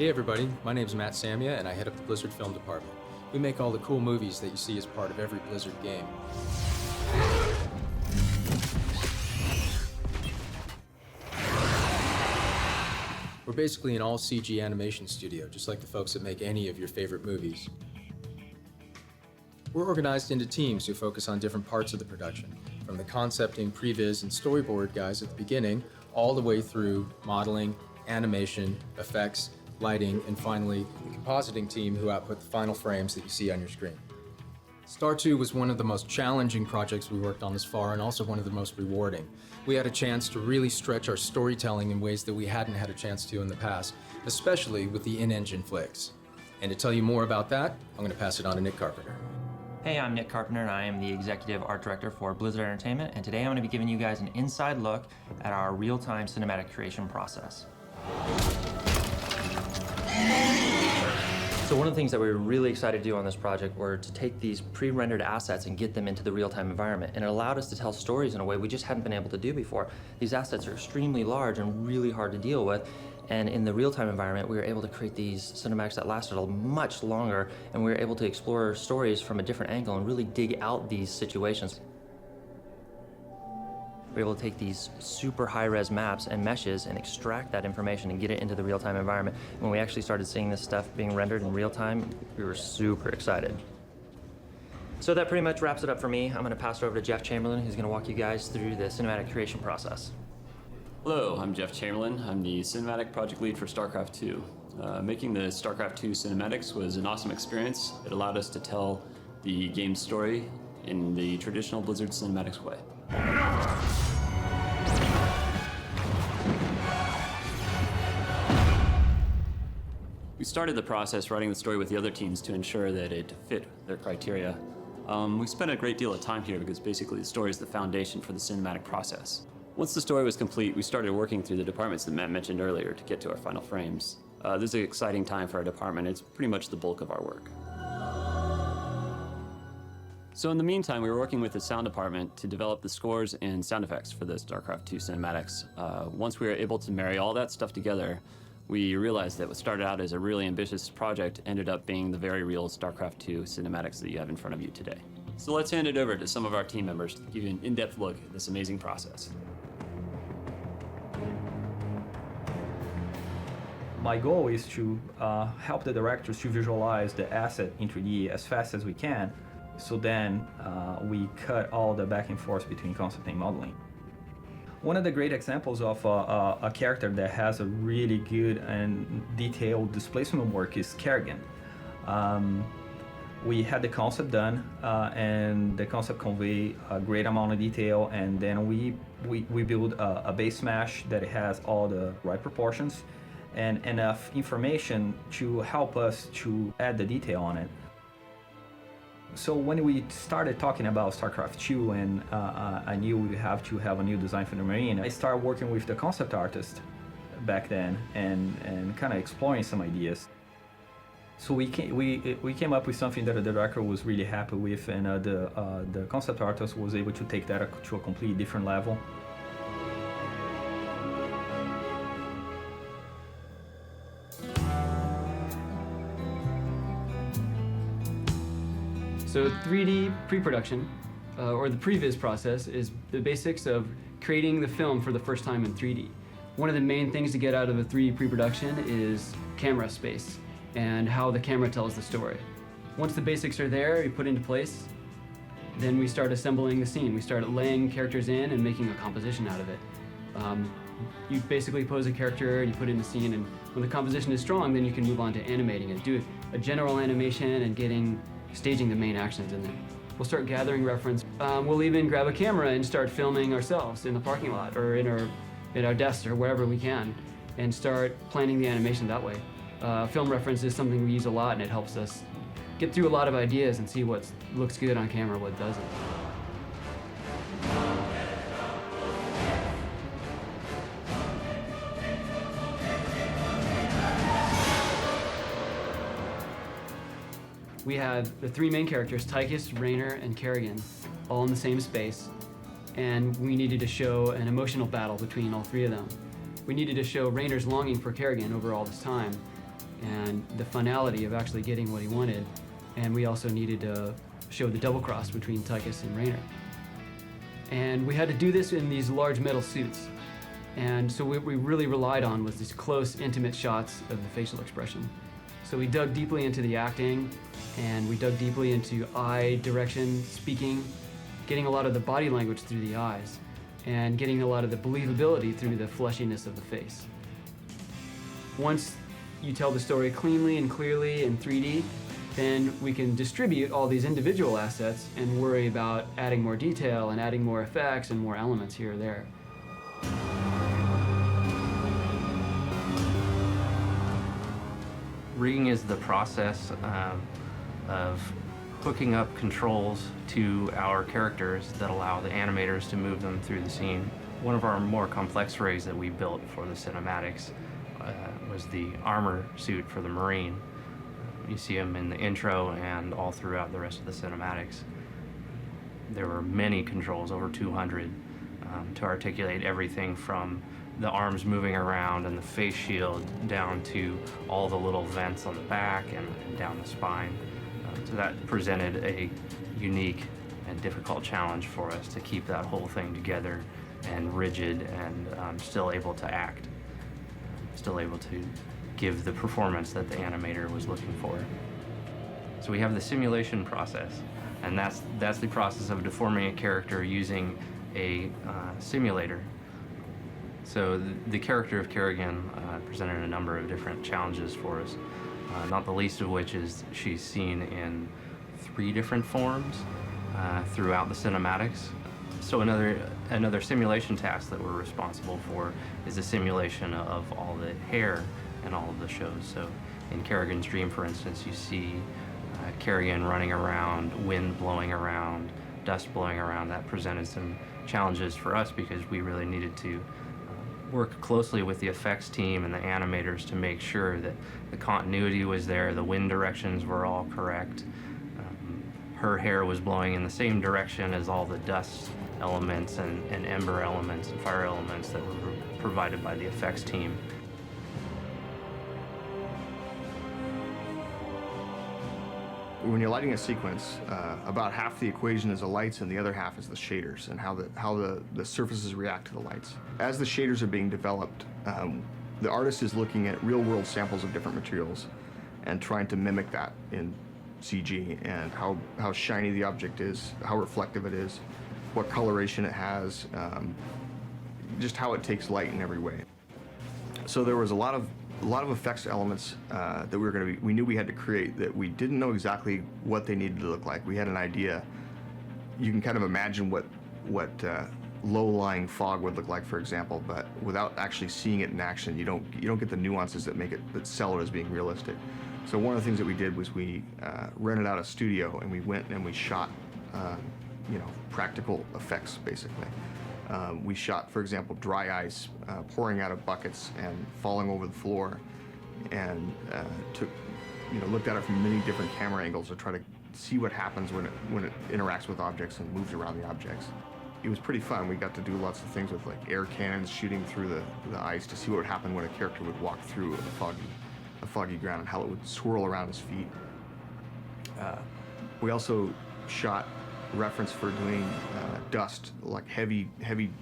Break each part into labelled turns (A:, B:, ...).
A: Hey everybody, my name's Matt Samia and I head up the Blizzard Film Department. We make all the cool movies that you see as part of every Blizzard game. We're basically an all-CG animation studio, just like the folks that make any of your favorite movies. We're organized into teams who focus on different parts of the production, from the concepting, previs, and storyboard guys at the beginning, all the way through modeling, animation, effects, lighting, and finally, the compositing team who output the final frames that you see on your screen. STAR2 was one of the most challenging projects we worked on this far and also one of the most rewarding. We had a chance to really stretch our storytelling in ways that we hadn't had a chance to in the past, especially with the in-engine flicks. And to tell you more about that, I'm going to pass it on to Nick Carpenter.
B: Hey, I'm Nick Carpenter and I am the Executive Art Director for Blizzard Entertainment, and today I'm going to be giving you guys an inside look at our real-time cinematic creation process. So one of the things that we were really excited to do on this project were to take these pre-rendered assets and get them into the real-time environment. And it allowed us to tell stories in a way we just hadn't been able to do before. These assets are extremely large and really hard to deal with. And in the real-time environment, we were able to create these cinematics that lasted much longer, and we were able to explore stories from a different angle and really dig out these situations. We were able to take these super high-res maps and meshes and extract that information and get it into the real-time environment. When we actually started seeing this stuff being rendered in real time, we were super excited. So that pretty much wraps it up for me. I'm going to pass it over to Jeff Chamberlain, who's going to walk you guys through the cinematic creation process.
C: Hello, I'm Jeff Chamberlain. I'm the cinematic project lead for Starcraft 2. Making the Starcraft 2 cinematics was an awesome experience. It allowed us to tell the game's story in the traditional Blizzard cinematics way. We started the process writing the story with the other teams to ensure that it fit their criteria. We spent a great deal of time here because basically the story is the foundation for the cinematic process. Once the story was complete, we started working through the departments that Matt mentioned earlier to get to our final frames. This is an exciting time for our department. It's pretty much the bulk of our work. So in the meantime, we were working with the sound department to develop the scores and sound effects for the StarCraft 2 cinematics. Once we were able to marry all that stuff together, we realized that what started out as a really ambitious project ended up being the very real StarCraft 2 cinematics that you have in front of you today. So let's hand it over to some of our team members to give you an in-depth look at this amazing process.
D: My goal is to help the directors to visualize the asset in 3D as fast as we can, so then we cut all the back and forth between concept and modeling. One of the great examples of a character that has a really good and detailed displacement work is Kerrigan. We had the concept done, and the concept conveyed a great amount of detail, and then we build a base mesh that has all the right proportions and enough information to help us to add the detail on it. So when we started talking about StarCraft 2 and I knew we have to have a new design for the Marine, I started working with the concept artist back then and kind of exploring some ideas. So we came up with something that the director was really happy with, and the concept artist was able to take that to a completely different level.
E: So 3D pre-production, or the previs process, is the basics of creating the film for the first time in 3D. One of the main things to get out of a 3D pre-production is camera space and how the camera tells the story. Once the basics are there, you put into place, then we start assembling the scene. We start laying characters in and making a composition out of it. You basically pose a character and you put it in the scene, and when the composition is strong, then you can move on to animating it. Do a general animation and staging the main actions in there. We'll start gathering reference. We'll even grab a camera and start filming ourselves in the parking lot or in our desks or wherever we can, and start planning the animation that way. Film reference is something we use a lot, and it helps us get through a lot of ideas and see what looks good on camera, what doesn't. We had the three main characters, Tychus, Raynor, and Kerrigan, all in the same space, and we needed to show an emotional battle between all three of them. We needed to show Raynor's longing for Kerrigan over all this time, and the finality of actually getting what he wanted. And we also needed to show the double cross between Tychus and Raynor. And we had to do this in these large metal suits. And so what we really relied on was these close, intimate shots of the facial expression. So we dug deeply into the acting, and we dug deeply into eye direction, speaking, getting a lot of the body language through the eyes, and getting a lot of the believability through the fleshiness of the face. Once you tell the story cleanly and clearly in 3D, then we can distribute all these individual assets and worry about adding more detail and adding more effects and more elements here or there.
F: Rigging is the process of hooking up controls to our characters that allow the animators to move them through the scene. One of our more complex rigs that we built for the cinematics was the armor suit for the Marine. You see them in the intro and all throughout the rest of the cinematics. There were many controls, over 200, to articulate everything from the arms moving around and the face shield down to all the little vents on the back and down the spine. So that presented a unique and difficult challenge for us to keep that whole thing together and rigid and still able to act, still able to give the performance that the animator was looking for. So we have the simulation process, and that's the process of deforming a character using a simulator. So the character of Kerrigan presented a number of different challenges for us, not the least of which is she's seen in 3 different forms throughout the cinematics. So another simulation task that we're responsible for is the simulation of all the hair in all of the shows. So in Kerrigan's dream, for instance, you see Kerrigan running around, wind blowing around, dust blowing around. That presented some challenges for us because we really needed to work closely with the effects team and the animators to make sure that the continuity was there, the wind directions were all correct. Her hair was blowing in the same direction as all the dust elements and ember elements and fire elements that were provided by the effects team.
G: When you're lighting a sequence, about half the equation is the lights and the other half is the shaders and how the surfaces react to the lights. As the shaders are being developed, the artist is looking at real-world samples of different materials and trying to mimic that in CG and how shiny the object is, how reflective it is, what coloration it has, just how it takes light in every way. So there was a lot of effects elements that we knew we had to create that we didn't know exactly what they needed to look like. We had an idea. You can kind of imagine what low-lying fog would look like, for example, but without actually seeing it in action, you don't get the nuances that sell it as being realistic. So one of the things that we did was we rented out a studio and we went and we shot practical effects basically. We shot, for example, dry ice pouring out of buckets and falling over the floor, and looked at it from many different camera angles to try to see what happens when it interacts with objects and moves around the objects. It was pretty fun. We got to do lots of things with like air cannons shooting through the ice to see what would happen when a character would walk through a foggy ground and how it would swirl around his feet. We also shot reference for doing dust, like heavy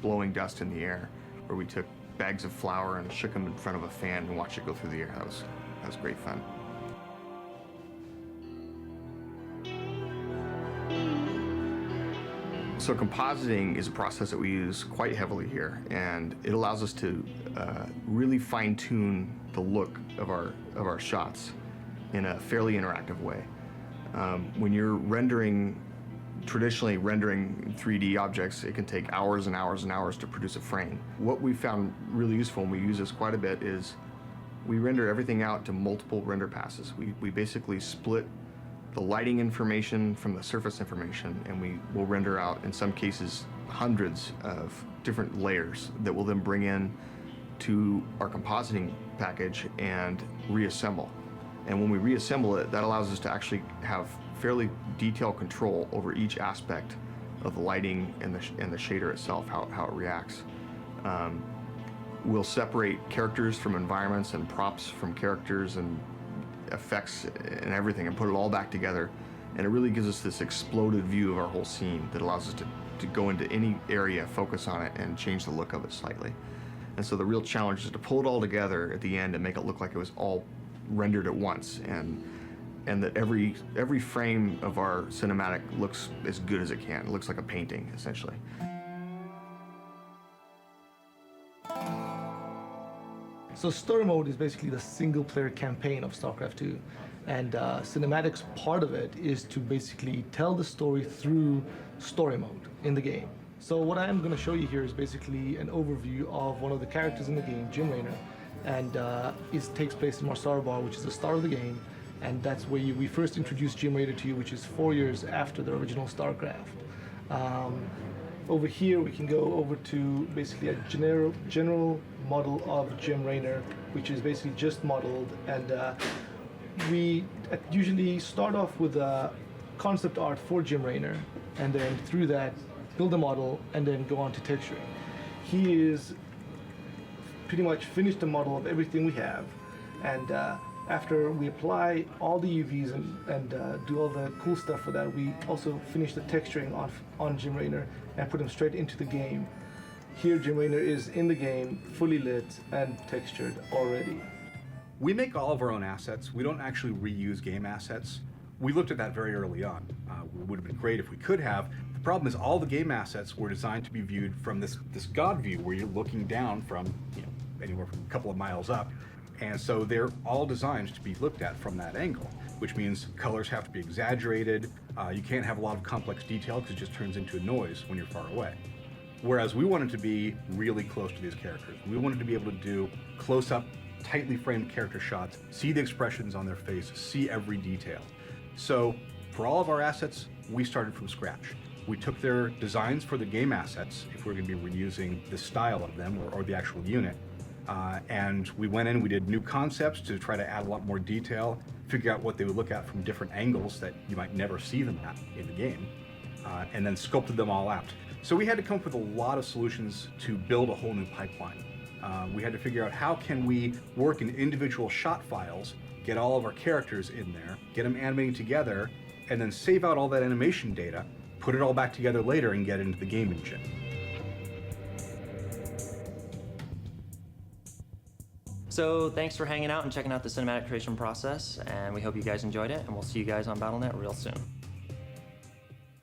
G: blowing dust in the air, where we took bags of flour and shook them in front of a fan and watched it go through the air. That was great fun. So compositing is a process that we use quite heavily here, and it allows us to really fine-tune the look of our shots in a fairly interactive way. When you're traditionally rendering 3D objects, it can take hours and hours and hours to produce a frame. What we found really useful, and we use this quite a bit, is we render everything out to multiple render passes. We basically split the lighting information from the surface information, and we will render out, in some cases, hundreds of different layers that we'll then bring in to our compositing package and reassemble. And when we reassemble it, that allows us to actually have fairly detailed control over each aspect of the lighting and the shader itself, how it reacts. We'll separate characters from environments and props from characters and effects and everything and put it all back together. And it really gives us this exploded view of our whole scene that allows us to go into any area, focus on it, and change the look of it slightly. And so the real challenge is to pull it all together at the end and make it look like it was all rendered at once, and that every frame of our cinematic looks as good as it can. It looks like a painting, essentially.
H: So story mode is basically the single-player campaign of StarCraft 2, and cinematics part of it is to basically tell the story through story mode in the game. So what I am going to show you here is basically an overview of one of the characters in the game, Jim Raynor, and it takes place in Marsarabar, which is the start of the game, and that's where we first introduced Jim Raynor to you, which is 4 years after the original StarCraft. Over here we can go over to basically a general model of Jim Raynor, which is basically just modeled, and we usually start off with a concept art for Jim Raynor, and then through that build a model and then go on to texturing. He is pretty much finished the model of everything we have, and after we apply all the UVs and do all the cool stuff for that, we also finish the texturing on Jim Raynor and put him straight into the game. Here Jim Raynor is in the game, fully lit and textured already.
I: We make all of our own assets. We don't actually reuse game assets. We looked at that very early on. It would have been great if we could have. The problem is all the game assets were designed to be viewed from this God view where you're looking down from anywhere from a couple of miles up. And so they're all designed to be looked at from that angle, which means colors have to be exaggerated. You can't have a lot of complex detail because it just turns into a noise when you're far away. Whereas we wanted to be really close to these characters. We wanted to be able to do close-up, tightly framed character shots, see the expressions on their face, see every detail. So for all of our assets, we started from scratch. We took their designs for the game assets, if we're going to be reusing the style of them or the actual unit, and we went in, we did new concepts to try to add a lot more detail, figure out what they would look at from different angles that you might never see them at in the game, and then sculpted them all out. So we had to come up with a lot of solutions to build a whole new pipeline. We had to figure out how can we work in individual shot files, get all of our characters in there, get them animating together, and then save out all that animation data, put it all back together later and get it into the game engine.
B: So thanks for hanging out and checking out the cinematic creation process, and we hope you guys enjoyed it, and we'll see you guys on Battle.net real soon.